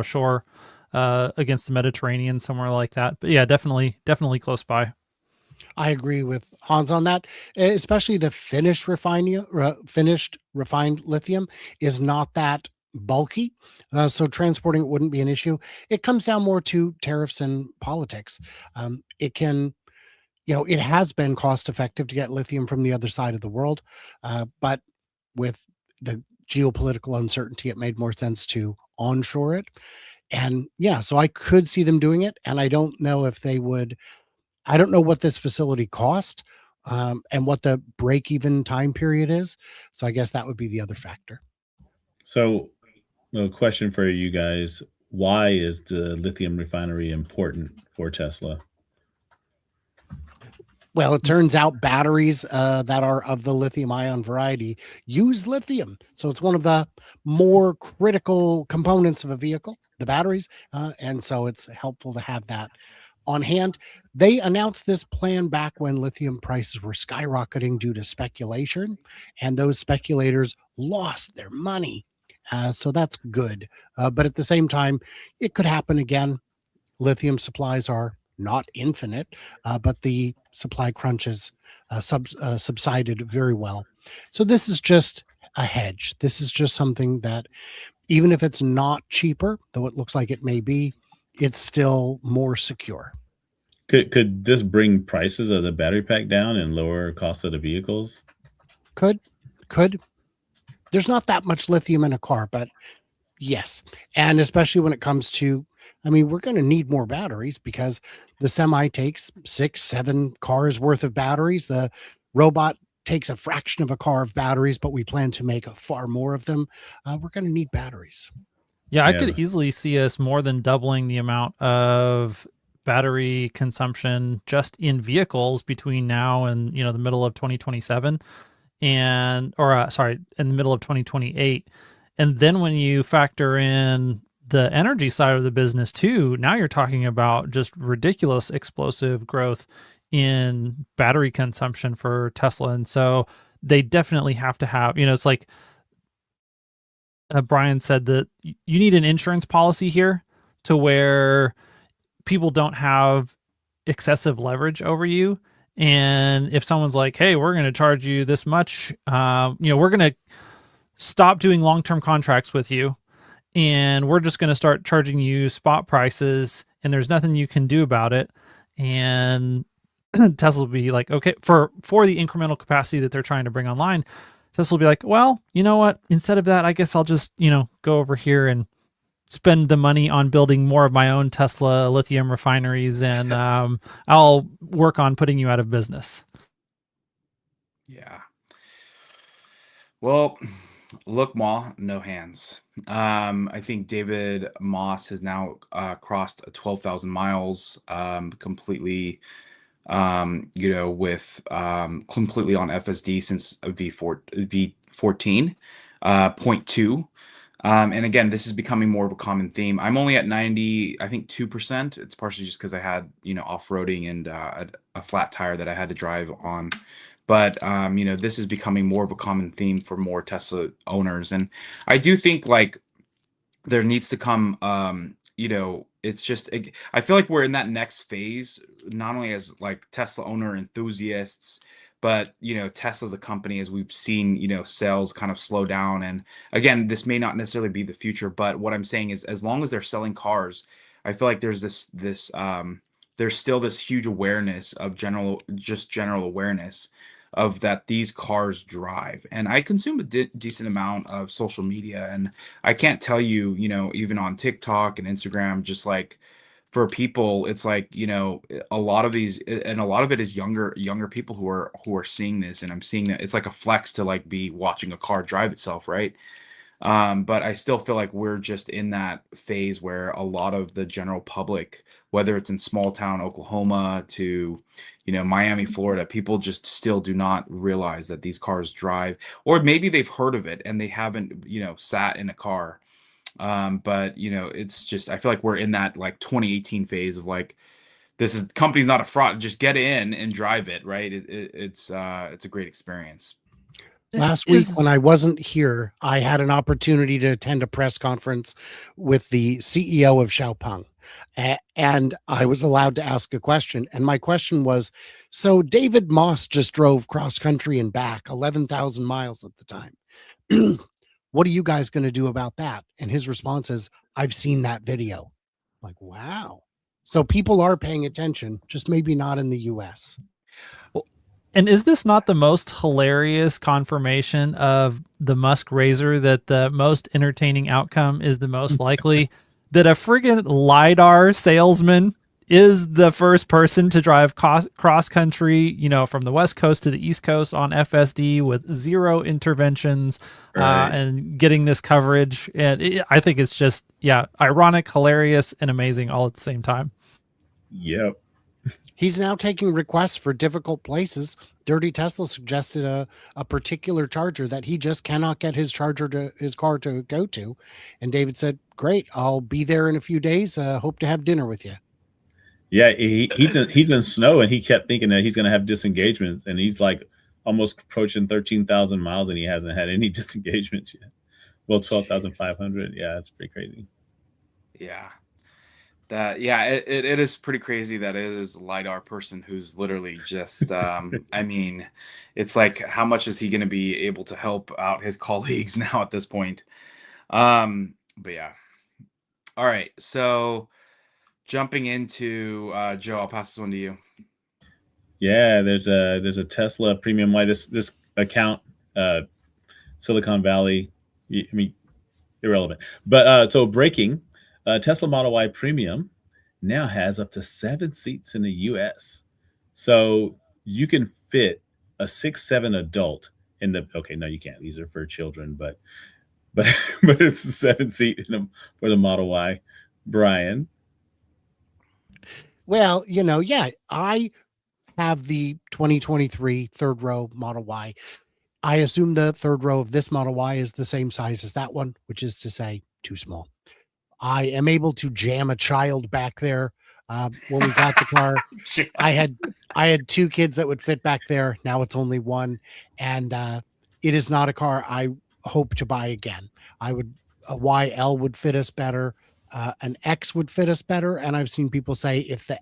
shore, against the Mediterranean, somewhere like that. But yeah, definitely close by. I agree with Hans on that, especially the finished refined lithium is not that bulky. So transporting it wouldn't be an issue. It comes down more to tariffs and politics. It can, it has been cost effective to get lithium from the other side of the world. But with the geopolitical uncertainty, it made more sense to onshore it. And yeah, so I could see them doing it. And I don't know if they would. I don't know what this facility cost, and what the break even time period is. So I guess that would be the other factor. So, a question for you guys: why is the lithium refinery important for Tesla? Well, it turns out batteries that are of the lithium ion variety use lithium. So it's one of the more critical components of a vehicle, the batteries. And so it's helpful to have that on hand. They announced this plan back when lithium prices were skyrocketing due to speculation, and those speculators lost their money. So that's good. But at the same time, it could happen again. Lithium supplies are not infinite, but the supply crunches subsided very well. So this is just a hedge. This is just something that, even if it's not cheaper, though it looks like it may be, it's still more secure. Could this bring prices of the battery pack down and lower cost of the vehicles? Could. There's not that much lithium in a car, but yes. And especially when it comes to, we're going to need more batteries because the semi takes 6-7 cars worth of batteries. The robot takes a fraction of a car of batteries, but we plan to make far more of them. We're going to need batteries. Yeah, I could easily see us more than doubling the amount of battery consumption just in vehicles between now and, the middle of 2027 in the middle of 2028. And then when you factor in the energy side of the business too, now you're talking about just ridiculous explosive growth in battery consumption for Tesla. And so they definitely have to have, it's like Brian said, that you need an insurance policy here to where people don't have excessive leverage over you. And if someone's like, hey, we're going to charge you this much, we're going to stop doing long-term contracts with you, and we're just going to start charging you spot prices, and there's nothing you can do about it. And Tesla will be like, okay, for the incremental capacity that they're trying to bring online, Tesla will be like, well, you know what? Instead of that, I guess I'll just, go over here and spend the money on building more of my own Tesla lithium refineries, and I'll work on putting you out of business. Yeah. Well, look, Ma, no hands. I think David Moss has now crossed 12,000 miles, completely, with completely on FSD since V14, 0.2. And again, this is becoming more of a common theme. I'm only at 90, I think 2%. It's partially just because I had, off-roading and a flat tire that I had to drive on. But, this is becoming more of a common theme for more Tesla owners. And I do think, like, there needs to come, it's just, I feel like we're in that next phase, not only as like Tesla owner enthusiasts, but, Tesla's a company, as we've seen, sales kind of slow down. And again, this may not necessarily be the future, but what I'm saying is, as long as they're selling cars, I feel like there's this there's still this huge awareness of general awareness of that these cars drive. And I consume a decent amount of social media, and I can't tell you, even on TikTok and Instagram, just like for people, it's like, a lot of these, and a lot of it is younger people who are seeing this, and I'm seeing that it's like a flex to like be watching a car drive itself, right? But I still feel like we're just in that phase where a lot of the general public, whether it's in small town Oklahoma to, Miami, Florida, people just still do not realize that these cars drive, or maybe they've heard of it and they haven't, sat in a car. But it's just, I feel like we're in that like 2018 phase of like, this is company's not a fraud. Just get in and drive it, right? It's a great experience. Last week, when I wasn't here, I had an opportunity to attend a press conference with the CEO of Xiaopeng, and I was allowed to ask a question. And my question was, so David Moss just drove cross country and back 11,000 miles at the time. What are you guys going to do about that? And his response is, I've seen that video. I'm like, wow. So people are paying attention, just maybe not in the US. And is this not the most hilarious confirmation of the Musk razor, that the most entertaining outcome is the most likely? That a friggin' LiDAR salesman is the first person to drive cross country, from the West Coast to the East Coast on FSD with zero interventions, and getting this coverage. And I think it's just, ironic, hilarious, and amazing all at the same time. Yep. He's now taking requests for difficult places. Dirty Tesla suggested a particular charger that he just cannot get his car to go to. And David said, great, I'll be there in a few days. Hope to have dinner with you. Yeah, he's in snow, and he kept thinking that he's going to have disengagements, and he's like almost approaching 13,000 miles, and he hasn't had any disengagements yet. Well, 12,500. Yeah, it's pretty crazy. Yeah. It is pretty crazy that it is a LiDAR person who's literally just, I mean, it's like, how much is he going to be able to help out his colleagues now at this point? But yeah. All right. So jumping into, Joe, I'll pass this one to you. Yeah, there's a Tesla Premium Y. This account, Silicon Valley. I mean, irrelevant. But so breaking, Tesla Model Y Premium now has up to 7 seats in the U.S. So you can fit a 6'7" adult in the. Okay, no, you can't. These are for children, but it's a 7-seat for the Model Y. Brian. Well, I have the 2023 third row Model Y. I assume the third row of this Model Y is the same size as that one, which is to say, too small. I am able to jam a child back there. When we got the car, I had 2 kids that would fit back there. Now it's only one, and it is not a car I hope to buy again. A YL would fit us better. An X would fit us better. And I've seen people say if the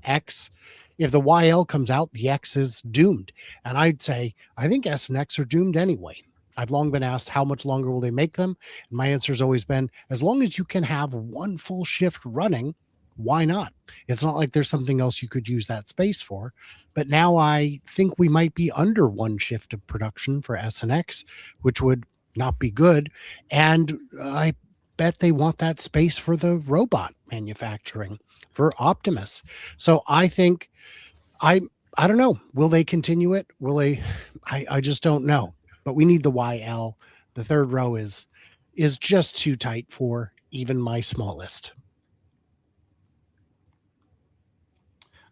YL comes out, the X is doomed. And I'd say, I think S and X are doomed anyway. I've long been asked, how much longer will they make them? And my answer has always been, as long as you can have one full shift running, why not? It's not like there's something else you could use that space for. But now I think we might be under one shift of production for S and X, which would not be good. And I bet they want that space for the robot manufacturing, for Optimus. So I think, I don't know. Will they continue it? Will they? I just don't know. But we need the YL. The third row is just too tight for even my smallest.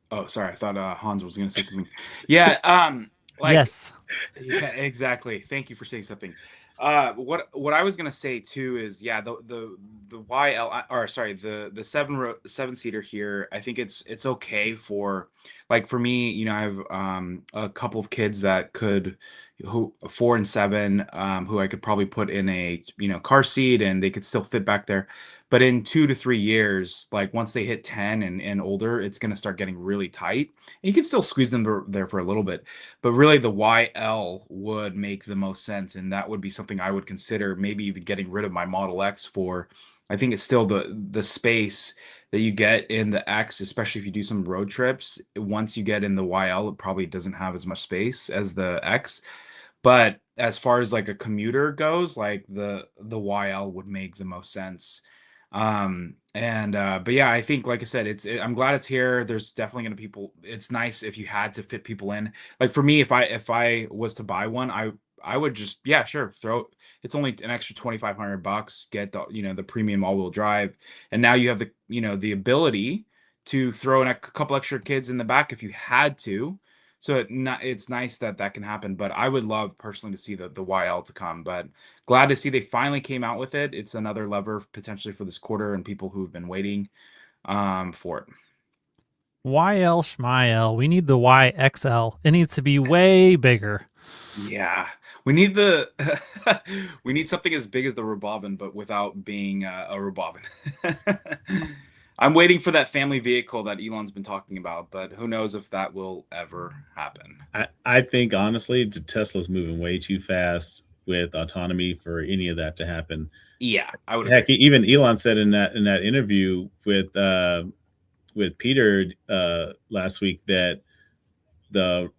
Oh, sorry. I thought Hans was going to say something. Yeah. Yes. Yeah, exactly. Thank you for saying something. What I was going to say too is, the YL, or sorry, the 7-seater here. I think it's okay for, like, for me, I have a couple of kids that who 4 and 7, who I could probably put in a car seat, and they could still fit back there. But in 2 to 3 years, like once they hit 10 and older, it's going to start getting really tight. And you can still squeeze them there for a little bit, but really the YL would make the most sense, and that would be something I would consider, maybe even getting rid of my Model X for. I think it's still the space that you get in the X, especially if you do some road trips. Once you get in the YL, it probably doesn't have as much space as the X. But as far as like a commuter goes, like the YL would make the most sense. But yeah, I think like I said, I'm glad it's here. There's definitely gonna people. It's nice if you had to fit people in. Like for me, if I was to buy one, I would just, yeah, sure, throw. It's only an extra $2,500. Get the the premium all-wheel drive, and now you have the ability to throw in a couple extra kids in the back if you had to. So it's nice that that can happen. But I would love personally to see the YL to come. But glad to see they finally came out with it. It's another lever potentially for this quarter and people who've been waiting for it. YL Schmiel. We need the YXL. It needs to be way bigger. Yeah, we need we need something as big as the Robovin, but without being a Robovin. I'm waiting for that family vehicle that Elon's been talking about, but who knows if that will ever happen. I think honestly, Tesla's moving way too fast with autonomy for any of that to happen. Yeah, I would. Heck, even Elon said in that interview with Peter last week that the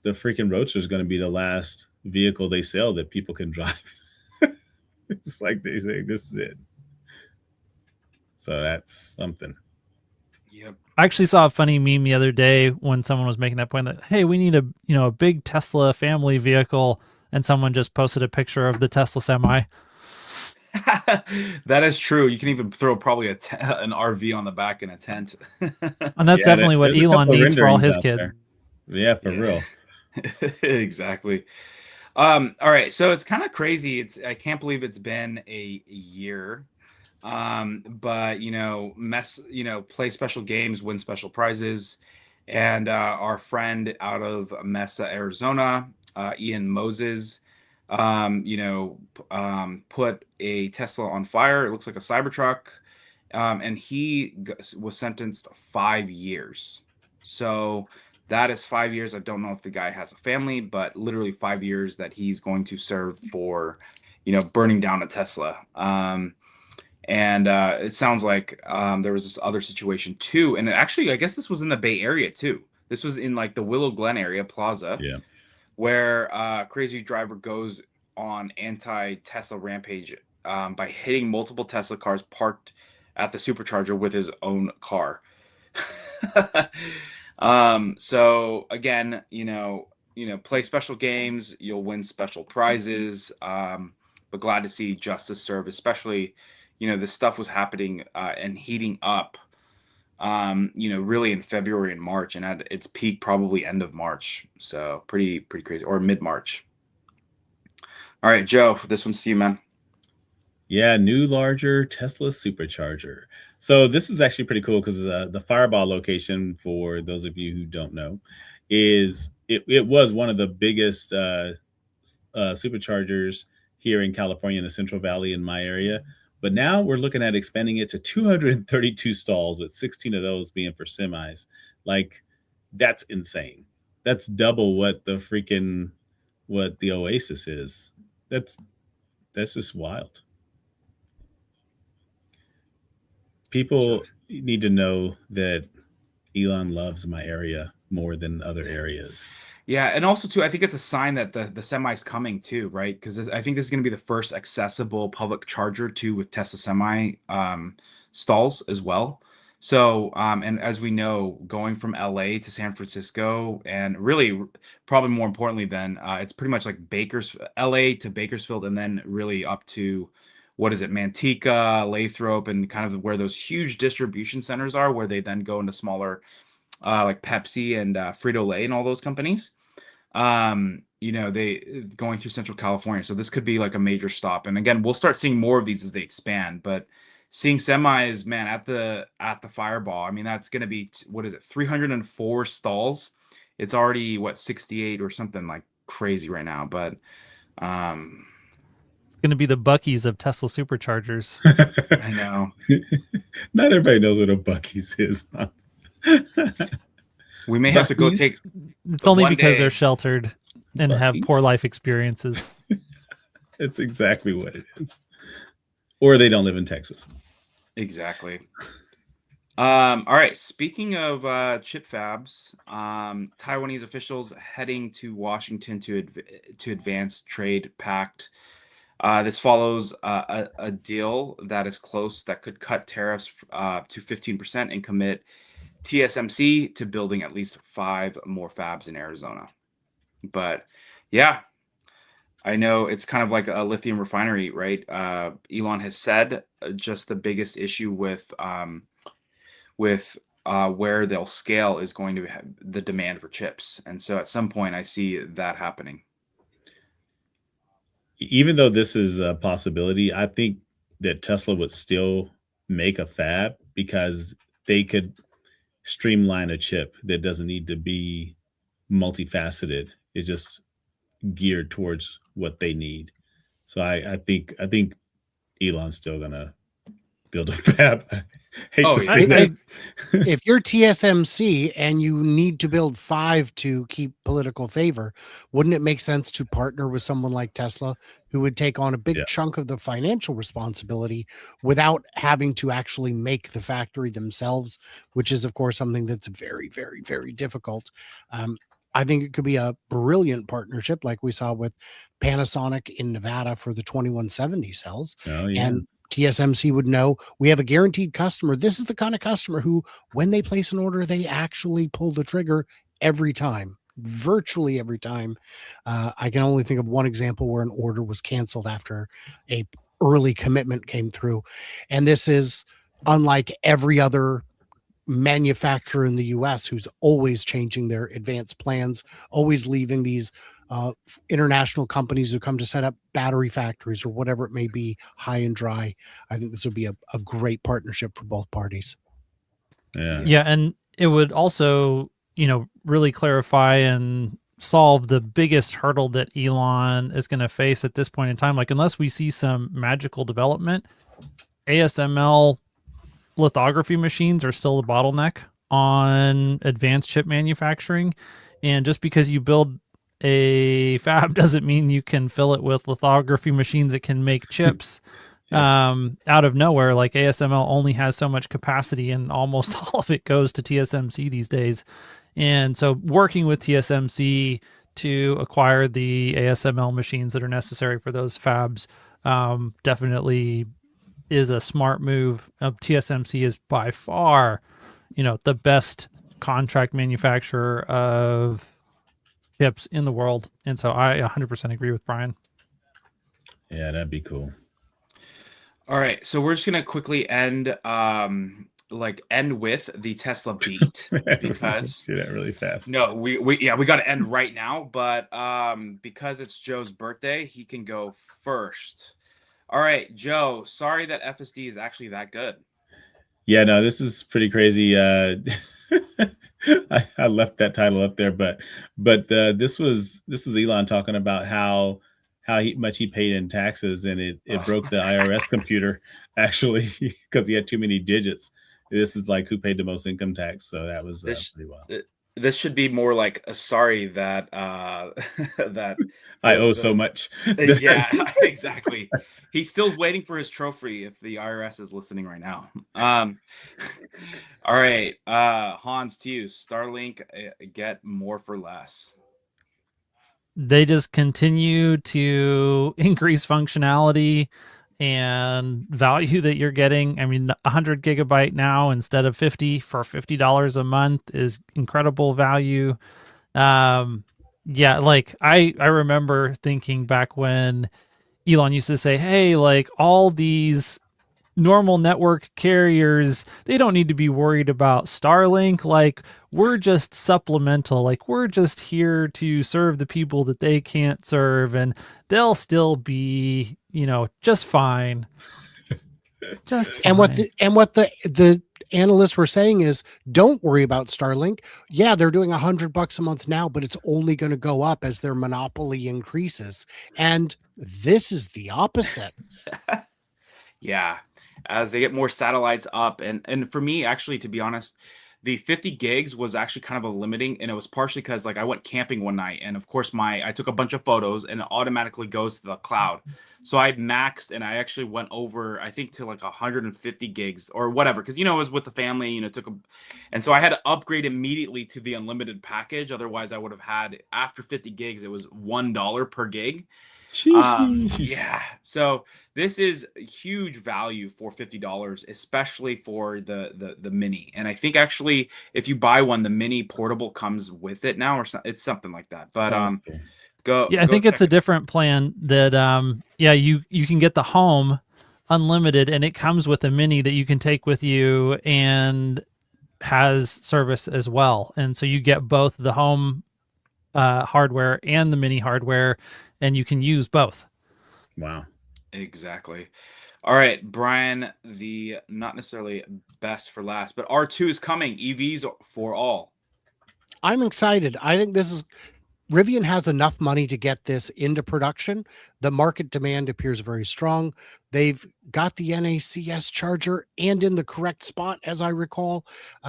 freaking Roadster is going to be the last vehicle they sell that people can drive. It's like they say, this is it. So that's something. Yep. I actually saw a funny meme the other day when someone was making that point that, hey, we need a big Tesla family vehicle, and someone just posted a picture of the Tesla Semi. That is true. You can even throw probably an RV on the back in a tent. And that's definitely what Elon needs for all his kids. Yeah, for real. Exactly. All right, so it's kind of crazy. I can't believe it's been a year. But play special games, win special prizes, and our friend out of Mesa, Arizona, Ian Moses, put a Tesla on fire. It looks like a Cybertruck, and he was sentenced 5 years. So that is 5 years. I don't know if the guy has a family, but literally 5 years that he's going to serve for, burning down a Tesla. And it sounds like there was this other situation too. And actually, I guess this was in the Bay Area too. This was in like the Willow Glen area, Plaza, where crazy driver goes on anti-Tesla rampage by hitting multiple Tesla cars parked at the supercharger with his own car. So again, play special games, you'll win special prizes. But glad to see justice served, especially, this stuff was happening and heating up, really in February and March, and at its peak probably end of March. So pretty crazy, or mid-March. All right, Joe, this one's to you, man. Yeah, new larger Tesla supercharger. So this is actually pretty cool because the Fireball location, for those of you who don't know, it was one of the biggest superchargers here in California in the Central Valley in my area. But now we're looking at expanding it to 232 stalls, with 16 of those being for semis. Like, that's insane. That's double what the Oasis is. That's just wild. People need to know that Elon loves my area more than other areas. Yeah, and also too, I think it's a sign that the semi's coming too, right? Because I think this is going to be the first accessible public charger too, with Tesla Semi stalls as well. So, and as we know, going from LA to San Francisco, and really, probably more importantly, then it's pretty much like LA to Bakersfield, and then really up to, what is it, Manteca, Lathrop, and kind of where those huge distribution centers are, where they then go into smaller, like Pepsi and Frito-Lay and all those companies. They going through Central California. So this could be like a major stop. And again, we'll start seeing more of these as they expand. But seeing semis, man, at the Fireball, I mean, that's going to be, 304 stalls. It's already 68 or something like crazy right now. But it's going to be the Buc-ee's of Tesla superchargers. I know. Not everybody knows what a Buc-ee's is. We may have to go take. It's only because they're sheltered and have poor life experiences. It's exactly what it is. Or they don't live in Texas. Exactly. All right. Speaking of chip fabs, Taiwanese officials heading to Washington to advance trade pact. This follows a deal that is close that could cut tariffs to 15% and commit TSMC to building at least 5 more fabs in Arizona. But yeah, I know it's kind of like a lithium refinery, right? Elon has said just the biggest issue with where they'll scale is going to have the demand for chips. And so at some point, I see that happening. Even though this is a possibility, I think that Tesla would still make a fab because they could streamline a chip that doesn't need to be multifaceted. It's just geared towards what they need. So I think Elon's still gonna build a fab. I hate Oh, to yeah. say that. If you're TSMC and you need to build 5 to keep political favor, wouldn't it make sense to partner with someone like Tesla who would take on a big Yeah. chunk of the financial responsibility without having to actually make the factory themselves, which is, of course, something that's very, very, very difficult. I think it could be a brilliant partnership like we saw with Panasonic in Nevada for the 2170 cells. Oh yeah. And TSMC would know we have a guaranteed customer. This is the kind of customer who, when they place an order, they actually pull the trigger every time, virtually every time. I can only think of one example where an order was canceled after a early commitment came through. And this is unlike every other manufacturer in the US who's always changing their advanced plans, always leaving these international companies who come to set up battery factories or whatever it may be high and dry. I think this would be a great partnership for both parties. Yeah. Yeah, and it would also, really clarify and solve the biggest hurdle that Elon is going to face at this point in time. Like, unless we see some magical development, ASML lithography machines are still the bottleneck on advanced chip manufacturing. And just because you build a fab doesn't mean you can fill it with lithography machines that can make chips out of nowhere. Like, ASML only has so much capacity and almost all of it goes to TSMC these days. And so working with TSMC to acquire the ASML machines that are necessary for those fabs definitely is a smart move. TSMC is by far, the best contract manufacturer of chips in the world. And so I 100% agree with Brian. Yeah, that'd be cool. All right, so we're just gonna quickly end with the Tesla beat because do that really fast. no, we got to end right now, but because it's Joe's birthday, he can go first. All right, Joe, sorry that FSD is actually that good. Yeah, no, this is pretty crazy. I left that title up there, but this was Elon talking about how much he paid in taxes, and it broke the IRS computer actually because he had too many digits. This is like who paid the most income tax, so that was pretty wild. This should be more like a sorry that that I owe so much. Yeah, exactly. He's still waiting for his trophy if the IRS is listening right now. All right, Hans, to you. Starlink, get more for less. They just continue to increase functionality and value that you're getting. I mean, 100 gigabyte now instead of 50 for $50 a month is incredible value. Yeah, like I remember thinking back when Elon used to say, hey, like all these normal network carriers, they don't need to be worried about Starlink. Like, we're just supplemental. Like, we're just here to serve the people that they can't serve, and they'll still be, just fine. Just fine. And what the analysts were saying is, don't worry about Starlink. Yeah, they're doing $100 a month now, but it's only going to go up as their monopoly increases. And this is the opposite. Yeah, as they get more satellites up, and for me, actually, to be honest, the 50 gigs was actually kind of a limiting, and it was partially because like I went camping one night, and of course I took a bunch of photos, and it automatically goes to the cloud. So I maxed, and I actually went over, I think, to like 150 gigs or whatever, because it was with the family, and so I had to upgrade immediately to the unlimited package. Otherwise, I would have had, after 50 gigs, it was $1 per gig. Yeah. So this is a huge value for $50, especially for the mini. And I think actually, if you buy one, the mini portable comes with it now, or it's something like that. But Yeah, I go think it's check a different plan that you can get the home unlimited, and it comes with a mini that you can take with you and has service as well. And so you get both the home hardware and the mini hardware, and you can use both. Wow. Exactly. All right, Brian, the not necessarily best for last, but R2 is coming. EVs for all. I'm excited. I think Rivian has enough money to get this into production. The market demand appears very strong. They've got the NACS charger and in the correct spot, as I recall.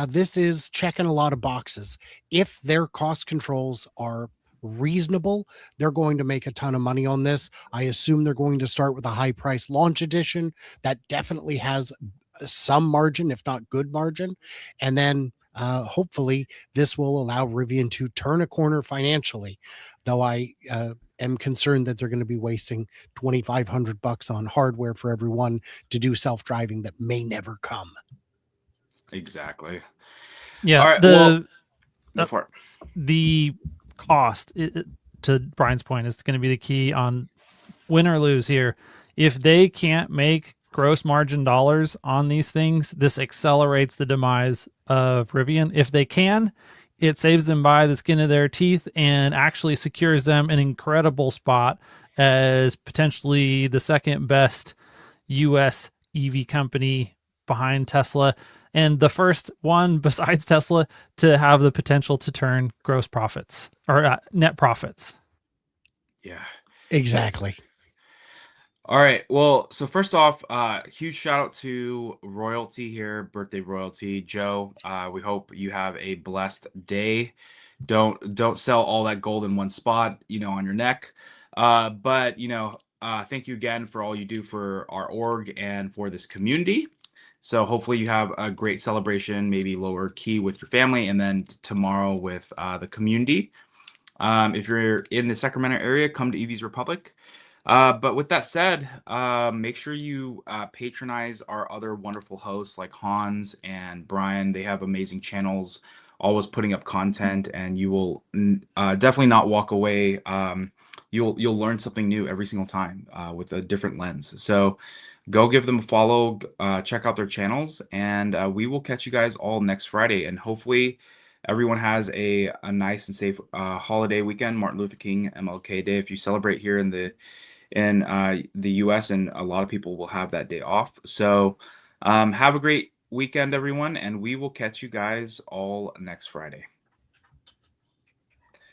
This is checking a lot of boxes. If their cost controls are reasonable, they're going to make a ton of money on this. I assume they're going to start with a high price launch edition that definitely has some margin, if not good margin. And then hopefully this will allow Rivian to turn a corner financially, though I am concerned that they're going to be wasting $2,500 on hardware for everyone to do self-driving that may never come. Exactly. Yeah. All right. Go for it. The cost, to Brian's point, is going to be the key on win or lose here. If they can't make gross margin dollars on these things, this accelerates the demise of Rivian. If they can, it saves them by the skin of their teeth and actually secures them an incredible spot as potentially the second best US EV company behind Tesla, and the first one besides Tesla to have the potential to turn gross profits or net profits. Yeah, exactly. All right. Well, so first off, huge shout out to Royalty here, birthday Royalty, Joe. We hope you have a blessed day. Don't sell all that gold in one spot, on your neck. But thank you again for all you do for our org and for this community. So hopefully you have a great celebration, maybe lower key with your family, and then tomorrow with the community. If you're in the Sacramento area, come to EV's Republic. But with that said, make sure you patronize our other wonderful hosts like Hans and Brian. They have amazing channels, always putting up content, and you will definitely not walk away. You'll learn something new every single time with a different lens. So go give them a follow, check out their channels, and we will catch you guys all next Friday. And hopefully everyone has a nice and safe holiday weekend, Martin Luther King MLK Day. If you celebrate here in the US, and a lot of people will have that day off. So have a great weekend, everyone, and we will catch you guys all next Friday.